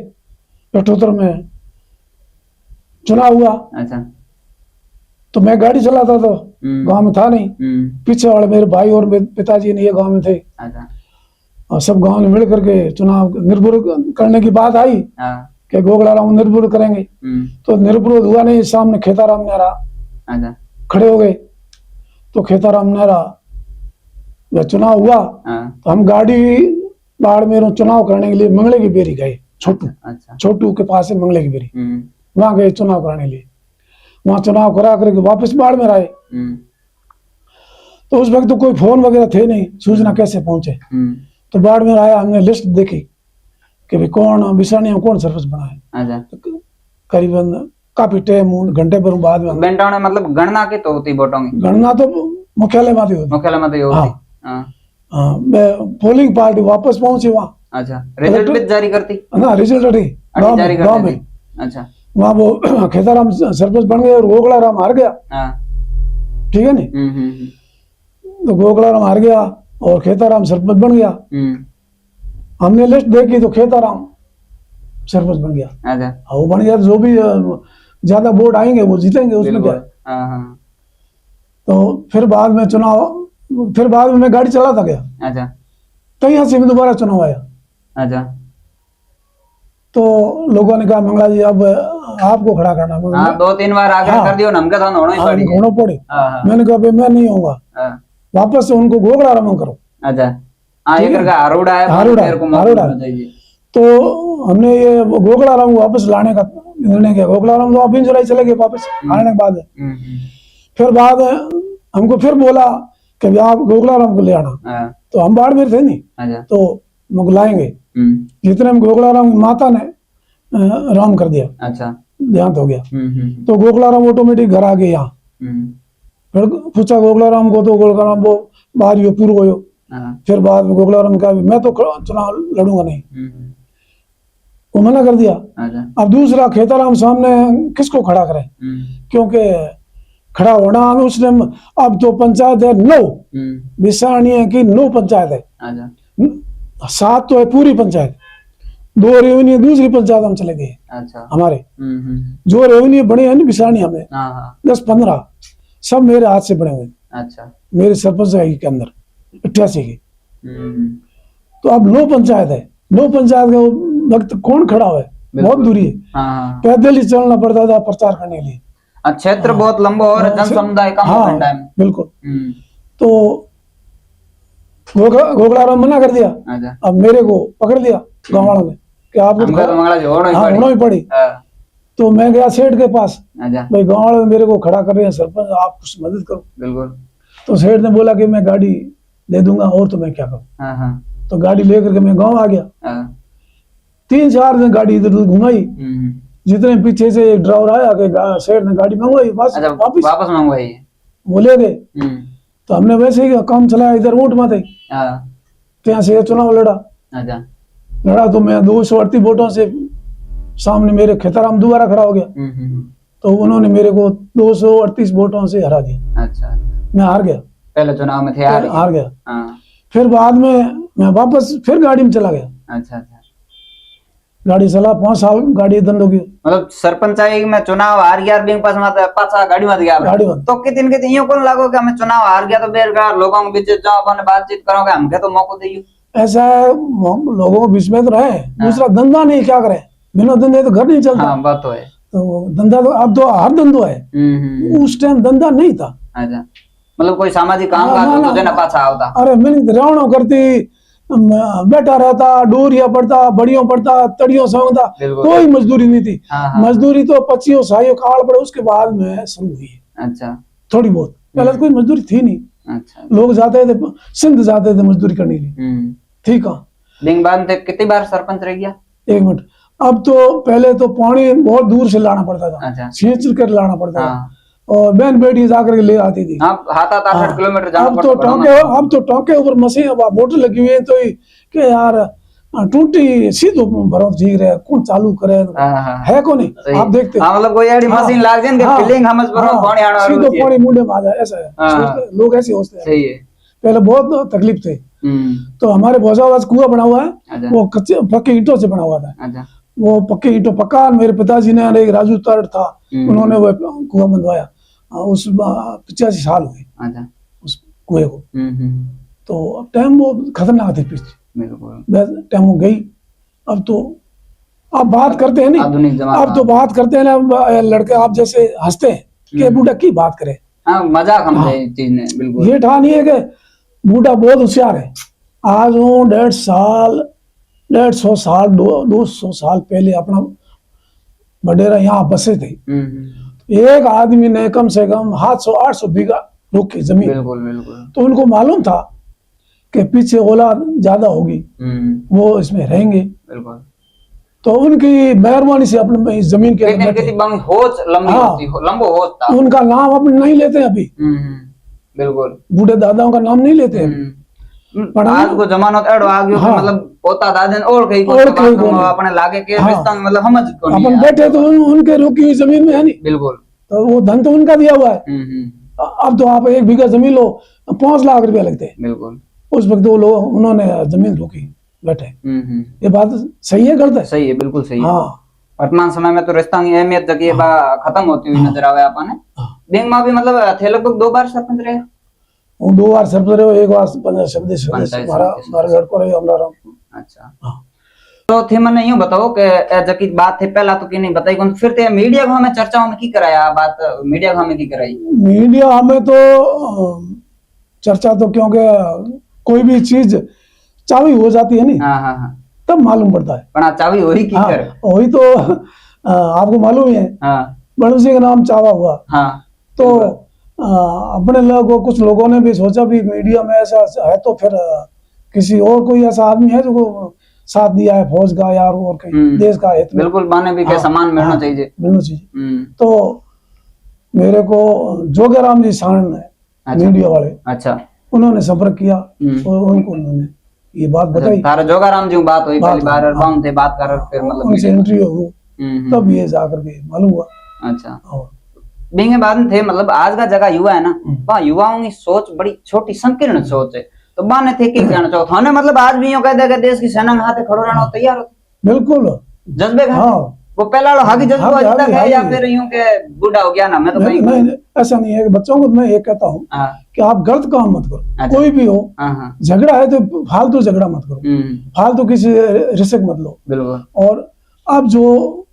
78 में चुनाव हुआ। अच्छा। तो मैं गाड़ी चलाता तो गांव में था नहीं, पीछे वाले मेरे भाई और मेरे पिताजी ने ये गांव में थे। अच्छा। और सब गांव में मिल करके चुनाव निर्विरोध करने की बात आई कि गोगला राम निर्विरोध करेंगे। तो निर्विरोध हुआ नहीं, सामने खेताराम नेहरा खड़े हो गए। तो खेताराम नेहरा जब चुनाव हुआ तो हम गाड़ी बाड़मेर में चुनाव करने के लिए मंगले की बेरी गए। छोटू के पास है मंगले की बेरी, वहां गए चुनाव कराने के लिए। वहां चुनाव करा करके वापस बाड़मेर आए। तो उस वक्त तो कोई फोन वगैरह थे नहीं, सूचना कैसे पहुंचे। तो बाड़मेर आया, हमने लिस्ट देखी कि भाई कौन बिसानिया कौन सरपंच बना है। तो करीबन काफी टाइम घंटे भर बाद में बेंटाने मतलब गणना की तो होती वोटों की, गणना तो मुख्यालय में होती, मुख्यालय में होती। पोलिंग पार्टी वापस पहुंची वहाँ। अच्छा, रिजल्ट भी जारी करती ना, रिजल्ट गाँव में। अच्छा, वहाँ वो खेताराम सरपंच बन गए और गोगला राम हार गया। ठीक है नहीं। तो गोगला राम हार गया और खेताराम सरपंच बन गया। हमने लिस्ट देखी तो खेताराम सरपंच बन गया। अच्छा, वो बन गया तो जो भी ज्यादा वोट आएंगे वो जीतेंगे, उसमें क्या है। तो फिर बाद में चुनाव, फिर बाद में मैं गाड़ी चलाता गया। अच्छा, तो यहाँ से दोबारा चुनाव आया। अच्छा, तो लोगों ने कहा मंगला जी अब आपको खड़ा करना। 2-3 बार आगे कर दियो, नमके था होना पड़े। मैंने कहा मैं नहीं होऊंगा, वापस से उनको गोगला राम करो। अच्छा, हारूड़ा है। तो हमने ये गोगला राम को वापस लाने का निर्णय किया। गोगला राम तो आप जुलाई चले गए वापस आने के बाद। फिर बाद हमको फिर बोला कि आप गोगला राम को ले आना। तो हम बाड़मेर थे नहीं, तो लाएंगे। जितने में गोगला राम माता ने राम कर दिया। अच्छा, देहांत हो गया। तो गोगला राम ऑटोमेटिक घर आ गए यहाँ। फिर पूछा गोगला राम को, तो गोगला राम वो बाहर पूर्व हो। फिर बाद में गोगला राम का मैं तो चुनाव लड़ूंगा नहीं, वो मना कर दिया। अब दूसरा खेताराम सामने किसको खड़ा करे, क्योंकि खड़ा होना उस टाइम। अब तो पंचायत है 9, बिसानिया की 9 पंचायत है। 7 तो है पूरी पंचायत, 2 रेवन्यू दूसरी पंचायत हम चले गए। अच्छा, हमारे जो रेवन्यू बने हैं बिसानिया में 10-15 सब मेरे हाथ से बने हुए। अच्छा, मेरे सरपंच के अंदर 88 की। तो अब 9 पंचायत है। 9 पंचायत का वक्त कौन खड़ा हुआ है, बहुत दूरी है। पैदल ही चलना पड़ता था प्रचार करने के लिए। क्षेत्र बहुत लंबा और जन समुदाय कम है। बिल्कुल। तो गोगला राम मना कर दिया। अब मेरे को पकड़ लिया गाँव वालों ने कि आपको होना ही पड़ी। तो मैं गया सेठ के पास, भाई गाँव वाले मेरे को खड़ा कर रहे हैं सरपंच, आप कुछ मदद करो। बिल्कुल। तो सेठ ने बोला कि मैं गाड़ी दे दूंगा और तो मैं क्या करूं। तो गाड़ी लेकर के मैं गांव आ गया। 3-4 दिन गाड़ी इधर उधर घुमाई। जितने पीछे से ड्राइवर आया कि सेठ ने गाड़ी मंगवाई, वापस मंगवाई, वो ले गए। तो हमने वैसे ही काम चलाया इधर ऊंट माते। तो यहाँ से चुनाव लड़ा तो मैं 238 वोटों से सामने मेरे खेताराम दोबारा खड़ा हो गया। तो उन्होंने मेरे को 238 वोटों से हरा दिया। अच्छा, मैं हार गया। पहले चुनाव में थे, हार गया। फिर बाद में मैं वापस फिर गाड़ी में चला गया। अच्छा, गाड़ी चला 5 साल गाड़ी दंड होगी। मतलब सरपंचाई में चुनाव हार गया, बैंक पास में पाछा गाड़ी मत गया। तो कितने यूं कौन लागो कि हमें चुनाव हार गया तो बेकार लोगों के बीच जाओ अपन बातचीत करोगे, हमके तो मौका दे। ऐसा लोगों के बीच में तो रहे। दूसरा धंधा नहीं, क्या करे, बिना धंधे तो घर नहीं चलता। बात तो है। तो धंधा तो अब तो हर धंधो है, उस टाइम धंधा नहीं था। अच्छा, मतलब कोई सामाजिक काम का तो देना पाछा आवता। अरे मैंने रावणों करती, बैठा रहता, डोरिया पड़ता, बड़ियों पड़ता, तड़ियों सौंगता, कोई मजदूरी नहीं थी। मजदूरी तो 25 साइयों काल पड़े उसके बाद में शुरू हुई है। अच्छा, थोड़ी बहुत, पहले तो कोई मजदूरी थी नहीं। अच्छा, लोग जाते थे सिंध जाते थे मजदूरी करने के लिए। ठीक है। कितनी बार सरपंच रह गया? 1 मिनट। अब तो पहले तो पानी बहुत दूर से लाना पड़ता था, छींच कर लाना पड़ता था, और बहन बेटी जाकर के ले आती थी। 7-8 किलोमीटर जाना पड़ता। अब तो टाँके ऊपर मशीन मोटर लगी हुई है, तो कि यार टूटी सीधो भरो ठीक रहे कौन चालू करे है को नहीं आप देखते मतलब कोई ऐसी मशीन लाग जाए कि फीलिंग हमस भरो पानी आना सीधो पानी मुंडे में आ जाए ऐसा है लोग ऐसे होते हैं। सही है। पहले बहुत तकलीफ थे। तो हमारे भोजावास कुआं बना हुआ है वो कच्चे पक्के ईंटों से बना हुआ था। वो पक्के ईंटों पक्का मेरे पिताजी ने एक राजू तरट था उन्होंने वो कुआं बनवाया उस 85 साल हुए उस कुएं को। तो टाइम वो खतरनाक थी पीछे टाइम हो गई। अब तो आप बात करते हैं नहीं अब तो बात करते हैं ना लड़के आप जैसे हंसते हैं कि बूढ़ा की बात करे मजाक हम चीज ने बिल्कुल ये ठा नहीं है कि बूढ़ा बहुत होशियार है। आज वो 150 साल 200 साल पहले अपना बडेरा यहाँ बसे थे। एक आदमी ने कम से कम 700-800 बीघा रोकी जमीन। बिल्कुल। तो उनको मालूम था कि पीछे औलाद ज्यादा होगी वो इसमें रहेंगे। बिल्कुल। तो उनकी मेहरबानी से अपने इस जमीन के उनका नाम अपने नहीं लेते अभी। बिल्कुल बूढ़े दादाओं का नाम नहीं लेते आज को जमाना एडो आ गयो मतलब पोता दादन और कहीं अपने लागे के रिश्ता में मतलब समझ को नहीं अपन बैठे तो उनके रुकी हुई जमीन में है नहीं। बिल्कुल। तो वो धन तो उनका दिया हुआ है। अब तो आप 1 बीघा जमीन लो 5 लाख रुपया लगते हैं। बिल्कुल। उस वक्त वो लोग उन्होंने जमीन रोकी बैठे। ये बात सही है गलत है? सही है बिल्कुल सही है। वर्तमान समय में तो रिश्ता की अहमियत जगह खत्म होती हुई नजर आवे आपने। बैंक में भी मतलब थे लगभग 2 बार सरपंच रहे 2 बार सरपंच रहे 1 बार पंचायत हमारा लड़को रहे हमारा। अच्छा तो थे मैंने यूं बताओ कि जकी बात थे पहला तो की नहीं बताई कौन फिर ते मीडिया को हमें चर्चाओं में की कराया बात मीडिया को हमें की कराई मीडिया हमें तो चर्चा तो क्योंकि कोई भी चीज चावी हो जाती है नहीं तब मालूम पड़ता है पर चावी वही की कर वही तो आपको मालूम ही है बड़ू सिंह का नाम चावा हुआ। तो अपने लोगों कुछ लोगों ने भी सोचा भी मीडिया में ऐसा है तो फिर किसी और कोई ऐसा आदमी है जो साथ दिया है फौज का यार और कहीं देश का है बिल्कुल माने भी सम्मान मिलना चाहिए। तो मेरे को जोगाराम जी सारण है मीडिया वाले अच्छा उन्होंने संपर्क किया और उनको उन्होंने ये बात बताई। तारा जोगाराम जी बात हुई पहली बार बाउंड थे बात कर फिर मतलब उनसे इंटरव्यू हुआ तब ये जाकर के मालूम हुआ। अच्छा बिंगे बाद में थे मतलब आज का जगह युवा है ना वहाँ युवाओं की सोच बड़ी छोटी संकीर्ण सोच है तो बाने थे कि कहना चाहो थाने मतलब आज भी यूं कहते हैं देश की सेना में हाथे खड़ो रहना तैयार हो बिल्कुल जज्बे वो पहला वाला हाकी जज्बा जिंदा है या फिर यूं के बूढ़ा हो गया ना मैं तो नहीं ऐसा नहीं है बच्चों को मैं ये कहता हूँ कि आप गलत काम मत करो कोई भी हो झगड़ा है तो फालतू झगड़ा मत करो फालतू किसी रिस्क मत लो। बिल्कुल। और अब जो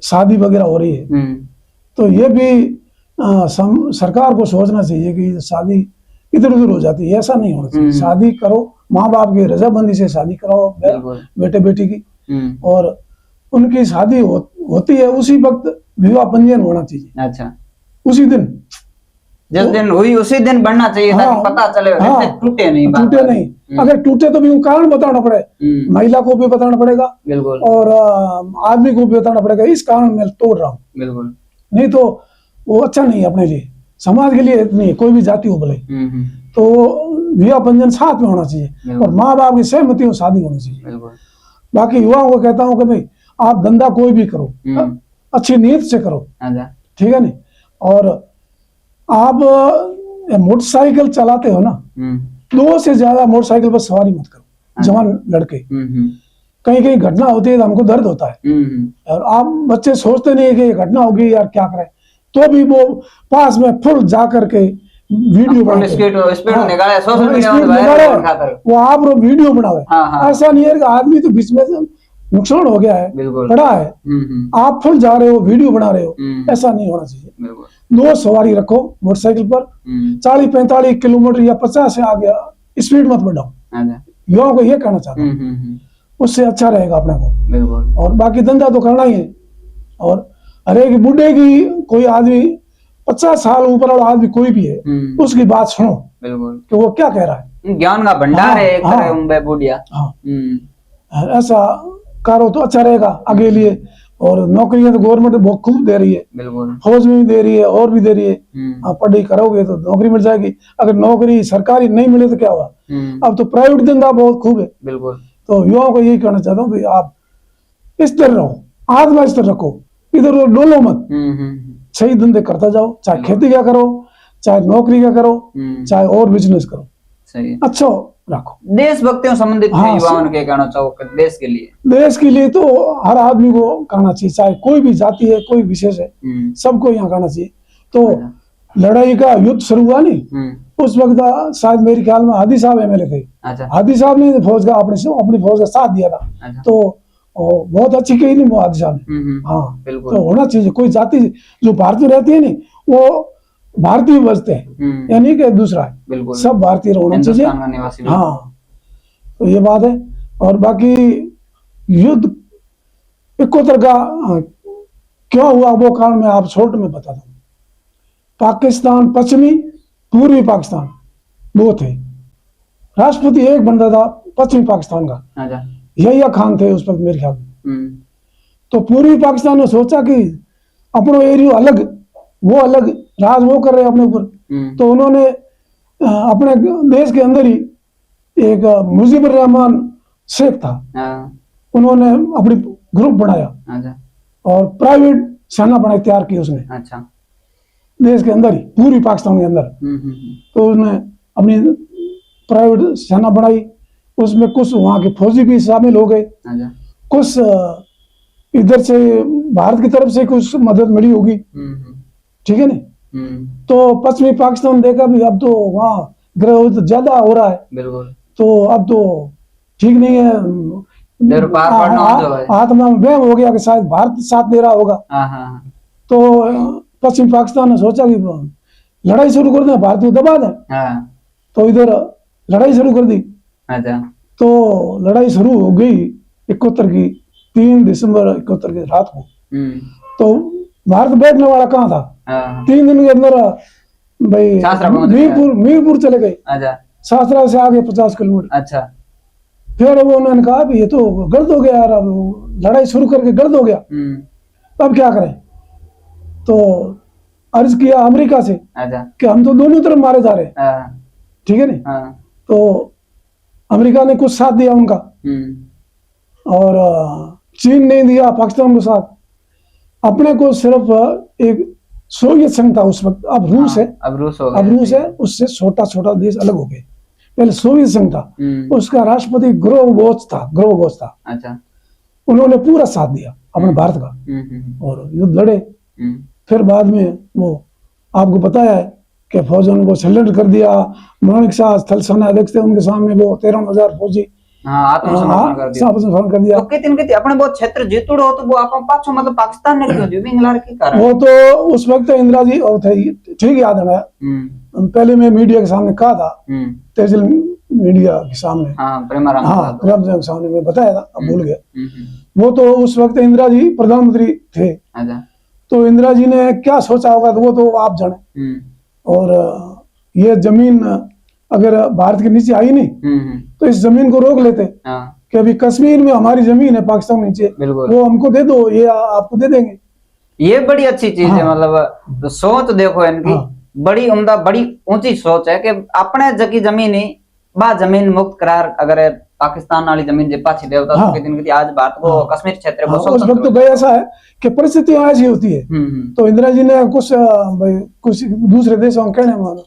शादी वगैरह हो रही है तो ये भी सरकार को सोचना चाहिए कि शादी इधर उधर हो जाती है ऐसा नहीं होना चाहिए। शादी करो माँ बाप की रजामंदी से शादी कराओ बेटे बेटी की और उनकी शादी होती है उसी वक्त विवाह पंजीयन होना चाहिए। अच्छा उसी दिन जिस दिन हुई उसी दिन बढ़ना चाहिए ताकि पता चले टूटे नहीं अगर टूटे तो भी कारण बताना पड़े महिला को भी बताना पड़ेगा बिल्कुल और आदमी को भी बताना पड़ेगा इस कारण मैं तोड़ रहा हूँ बिल्कुल नहीं तो वो अच्छा नहीं है अपने लिए समाज के लिए इतनी कोई भी जाति हो भले तो विवाह पंजीयन साथ में होना चाहिए और माँ बाप की सहमति में शादी होनी चाहिए। बाकी युवाओं को कहता हूँ कि भाई आप धंधा कोई भी करो अच्छी नीयत से करो ठीक है नहीं और आप मोटरसाइकिल चलाते हो ना 2 से ज्यादा मोटरसाइकिल पर सवारी मत करो जवान लड़के कहीं कहीं घटना होती है तो हमको दर्द होता है और आप बच्चे सोचते नहीं कि ये घटना होगी यार क्या करें तो भी वो पास में फुल जा करके वीडियो वो आप वीडियो बनावे ऐसा नहीं है कि आदमी तो बीच में नुकसान हो गया है बड़ा है आप फुल जा रहे हो वीडियो बना रहे हो ऐसा नहीं होना चाहिए। 2 सवारी रखो मोटरसाइकिल पर 40-45 किलोमीटर या 50 से आगे स्पीड मत बढ़ाओ युवाओं को ये कहना चाहता हूँ उससे अच्छा रहेगा अपने को और बाकी धंधा तो करना ही है। और हर एक बूढ़े की कोई आदमी 50 साल ऊपर वाला आदमी कोई भी है उसकी बात सुनो कि वो क्या कह रहा है ज्ञान का भंडार है ऐसा करो तो अच्छा रहेगा आगे लिए और नौकरियां तो गवर्नमेंट बहुत खूब दे रही है, बिल्कुल फौज में भी दे रही है और भी दे रही है। आप पढ़ाई करोगे तो नौकरी मिल जाएगी, अगर नौकरी सरकारी नहीं मिले तो क्या हुआ। अब तो प्राइवेट धंधा बहुत खूब है। बिल्कुल। तो युवाओं को यही कहना चाहता हूँ कि आप इस तरह रहो, आत्मा इस तरह रखो, इधर उधर डोलो मत, सही धंधे करता जाओ, चाहे खेती क्या करो, चाहे नौकरी क्या करो, चाहे और बिजनेस करो, सही है। अच्छा रखो। देशभक्तियों संबंधित युवाओं ने क्या कहना चाहो देश के लिए? देश के लिए तो हर आदमी को कहना चाहिए, चाहे कोई भी जाति है, कोई विशेष है, सबको यहाँ कहना चाहिए। तो लड़ाई का युद्ध शुरू हुआ नहीं, उस वक्त शायद मेरे ख्याल में हादी साहब एमएलए थे। हादी साहब ने फौज का अपनी फौज का साथ दिया था। तो बहुत अच्छी कही नहीं वो हादी साहब ने। हाँ, तो होना चाहिए। कोई जाति जो भारतीय रहती है नहीं, वो भारतीय बचते हैं, यानी कि दूसरा है, सब भारतीय होना चाहिए। हाँ, तो ये बात है। और बाकी युद्ध 71 का क्यों हुआ वो कारण मैं आप छोटे में बताता हूँ। पाकिस्तान, पश्चिमी पूर्वी पाकिस्तान दो थे, राष्ट्रपति एक बनता था पश्चिमी पाकिस्तान का, यहिया खान थे उस वक्त मेरे ख्याल में। तो पूर्वी पाकिस्तान ने सोचा कि अपना एरिया अलग, वो अलग, राज वो कर रहे अपने ऊपर। तो उन्होंने अपने देश के अंदर ही एक मुजीबुर रहमान शेख था, उन्होंने अपनी ग्रुप बनाया और प्राइवेट सेना बनाई, तैयार की उसने। अच्छा। देश के अंदर ही, पूर्वी पाकिस्तान के अंदर। तो उसने अपनी प्राइवेट सेना बनाई, उसमें कुछ वहां के फौजी भी शामिल हो गए, कुछ इधर से भारत की तरफ से कुछ मदद मिली होगी, ठीक है नहीं। तो पश्चिमी पाकिस्तान देखा भी अब तो वहाँ ग्रह युद्ध ज्यादा हो रहा है, बिल्कुल, तो अब तो ठीक नहीं है, आत्मा में वहम हो गया कि शायद भारत साथ दे रहा होगा। तो पश्चिम पाकिस्तान ने सोचा कि लड़ाई शुरू कर दें, भारत को दबा दें। तो इधर लड़ाई शुरू कर दी। तो लड़ाई शुरू हो गई 71 की 3 दिसंबर 71 की रात को। तो भारत बैठने वाला कहाँ था, 3 दिन के अंदर भाई मीरपुर चले गए, शास्त्रा से आगे 50 किलोमीटर। अच्छा। फिर वो उन्होंने कहा भी ये तो गर्द हो गया यार, अब लड़ाई शुरू करके गर्द हो गया, अब क्या करें। तो अर्ज किया अमेरिका से कि हम तो दोनों तरफ मारे जा रहे, ठीक है नहीं। तो अमेरिका ने कुछ साथ दिया उनका, और चीन नहीं दिया पाकिस्तान को साथ। अपने को सिर्फ एक सोवियत संघ था उस वक्त, अब रूस है, अब रूस है, उससे छोटा छोटा देश अलग हो गए। पहले सोवियत संघ था, उसका राष्ट्रपति गोर्बाचोव था। अच्छा। उन्होंने पूरा साथ दिया अपने भारत का और युद्ध लड़े। फिर बाद में वो आपको बताया है कि फौजों ने वो सरेंडर कर दिया। माणिक शाह थल सेना अध्यक्ष थे, उनके सामने वो 13,000 फौजी आत्मसमर्पण कर दिया। तो अपने बहुत क्षेत्र जीतुड़ हो, तो वो आप पाछो मतलब पाकिस्तान ने क्यों जीविंग लार की कारण? वो तो उस वक्त इंदिरा जी और थे, ठीक याद है। पहले मैं मीडिया के सामने कहा था, तेजल मीडिया के सामने, प्रेम के सामने मैं बताया था, अब भूल गया। वो तो उस वक्त इंदिरा जी प्रधानमंत्री थे। तो इंदिरा जी ने क्या सोचा होगा तो वो तो आप जाने। और ये जमीन अगर भारत के नीचे आई नहीं तो इस जमीन को रोक लेते कि अभी कश्मीर में हमारी जमीन है, पाकिस्तान नीचे, वो हमको दे दो, ये आपको दे देंगे। ये बड़ी अच्छी चीज है, मतलब तो सोच देखो इनकी, बड़ी उम्दा, बड़ी ऊंची सोच है कि अपने जकी जमीन ही बा जमीन मुक्त करार अगर पाकिस्तान वाली जमीन जे पाछी देवता तो दिन की आज भारत को कश्मीर क्षेत्र को उस वक्त तो ऐसा है कि परिस्थितियां ऐसी होती है। तो इंदिरा जी ने कुछ दूसरे देशों में कहने मानो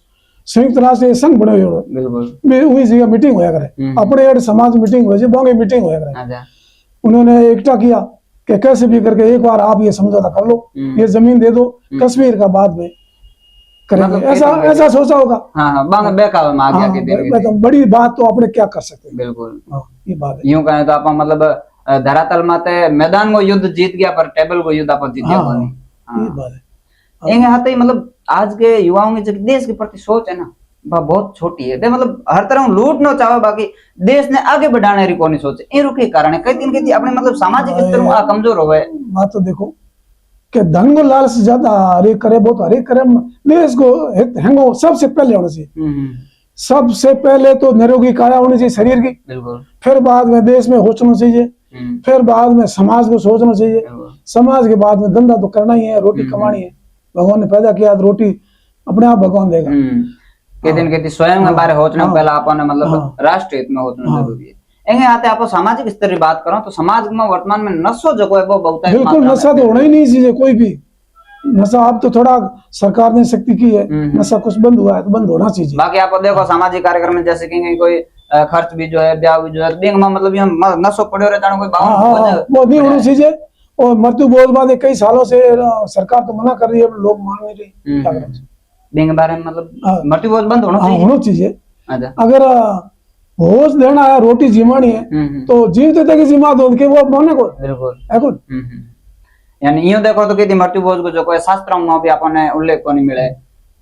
संयुक्त राष्ट्र संघ बने हुए, वही जगह मीटिंग होया करे, अपने समाज मीटिंग हो जाए, मीटिंग होया करे। उन्होंने एकटा किया कि कैसे भी करके एक बार आप ये समझौता कर लो, ये जमीन दे दो, कश्मीर का बाद में करेंगे, ऐसा सोचा होगा। तो बड़ी बात तो आपने क्या कर सकते हैं। बिल्कुल, ये बात है। यूं कहें तो आप मतलब धरातल माते मैदान को युद्ध जीत गया पर टेबल को युद्ध आप जीत गया नहीं। ये बात है। ही मतलब आज के युवाओं की जो देश के प्रति सोच है ना, वह बहुत छोटी है। मतलब हर तरह लूट न चाहे, बाकी देश ने आगे बढ़ाने की कोई सोचे, इन रुके कारण है कई दिन के अपने मतलब सामाजिक स्तर में कमजोर हो गए। बात तो देखो कि धन को लालच ज्यादा हरे करे, बहुत हरे करे, देश को हेंगो सबसे पहले होना चाहिए। सबसे पहले तो निरोगी काया होनी चाहिए शरीर की, फिर बाद में देश में होश होना चाहिए, फिर बाद में समाज को सोचना चाहिए। समाज के बाद में धंधा तो करना ही है, रोटी कमानी है। भगवान ने पैदा किया तो रोटी अपने आप भगवान देगा। के दिन के स्वयं के बारे होचने पहला आपने मतलब राष्ट्र हित में होचना जरूरी है। एंगे आते आप सामाजिक स्तर की बात करो तो समाज में वर्तमान में नशो जो है वो बहुत है। बिल्कुल नशा तो होना ही नहीं चाहिए कोई भी नशा। अब तो थोड़ा सरकार ने शक्ति की है, नशा कुछ बंद हुआ है तो बंद होना चाहिए। बाकी आप देखो सामाजिक कार्यक्रम में जैसे कि कोई खर्च भी जो है ब्याह भी जो है बैंक में मतलब ये नशो पड़े रहता है कोई वो नहीं होना चाहिए। और मृत्यु बहुत बाद कई सालों से सरकार तो मना कर रही है, लोग मान नहीं रही। क्या करें बैंक के बारे में मतलब मृत्यु बहुत बंद होना चाहिए। अगर होश देना है, रोटी जिमानी है तो जीवते तक जिमा दो के वो माने को बिल्कुल। यानी यूं देखो तो कि मृत्यु भोज को जो कोई शास्त्रों में भी आपने उल्लेख को नहीं मिले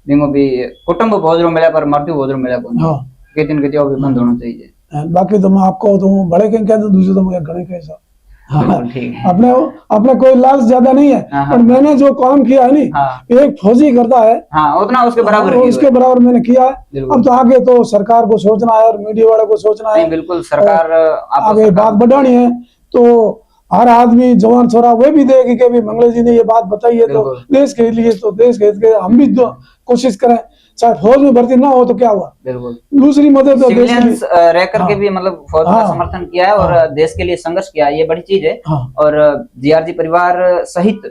बिंगो भी कुटुंब भोज रो मिले पर मृत्यु भोज रो मिले को के दिन के भी बंद होना चाहिए। बाकी तो मैं आपको तो बड़े कहीं कहते दूसरे तो मुझे घणे कैसा अपने अपने कोई लालच ज्यादा नहीं है। पर मैंने जो काम किया है नहीं एक फौजी करता है उतना उसके बराबर मैंने किया है। अब तो आगे तो सरकार को सोचना है और मीडिया वाले को सोचना है। बिल्कुल सरकार आगे बात बढ़ानी है तो हर आदमी जवान छोरा वे भी देखे कि भी मंगल जी ने ये बात बताई है तो देश के लिए तो देश के हम भी कोशिश करें। चाहे फौज में भर्ती ना हो तो क्या हुआ, दूसरी मदद रह करके भी मतलब फौज का समर्थन किया है और देश के लिए संघर्ष किया है, ये बड़ी चीज है। और जीआरजी परिवार सहित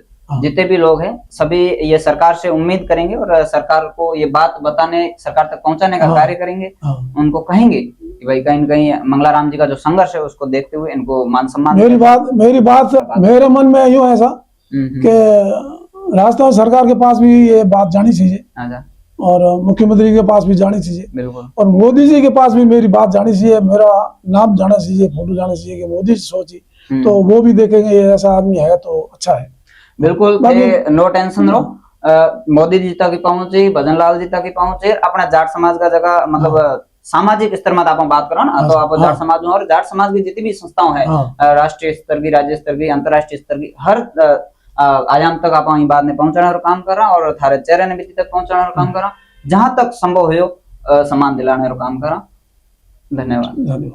जितने भी लोग हैं सभी ये सरकार से उम्मीद करेंगे और सरकार को ये बात बताने सरकार तक पहुंचाने का कार्य करेंगे। उनको कहेंगे कि भाई कहीं न कहीं मंगलाराम जी का जो संघर्ष है उसको देखते हुए इनको मान सम्मान। मेरी बात मेरे मन में यूं ऐसा कि राजस्थान सरकार के पास भी ये बात जानी चाहिए और मुख्यमंत्री के पास भी जानी चाहिए और मोदी जी के पास भी मेरी बात जानी चाहिए, मेरा नाम जाना चाहिए, फोटो जाना चाहिए कि मोदी जी सोची तो वो भी देखेंगे ऐसा आदमी है तो अच्छा है। बिल्कुल नो टेंशन रहो। मोदी जी तक पहुंचे, भजन लाल जी तक पहुंचे, अपना जाट समाज का जगह मतलब सामाजिक स्तर में आप बात करो ना तो आप जाट समाज में और जाट समाज की जितनी भी संस्थाएं हैं राष्ट्रीय स्तर की, राज्य स्तर की, अंतर्राष्ट्रीय स्तर की हर आयाम तक आप बात ने पहुंचाने और काम कर रहा और थारे चेहरे ने भी तक पहुंचाने और काम कर रहा जहां तक संभव हो सम्मान दिलाने और काम कर रहा। धन्यवाद।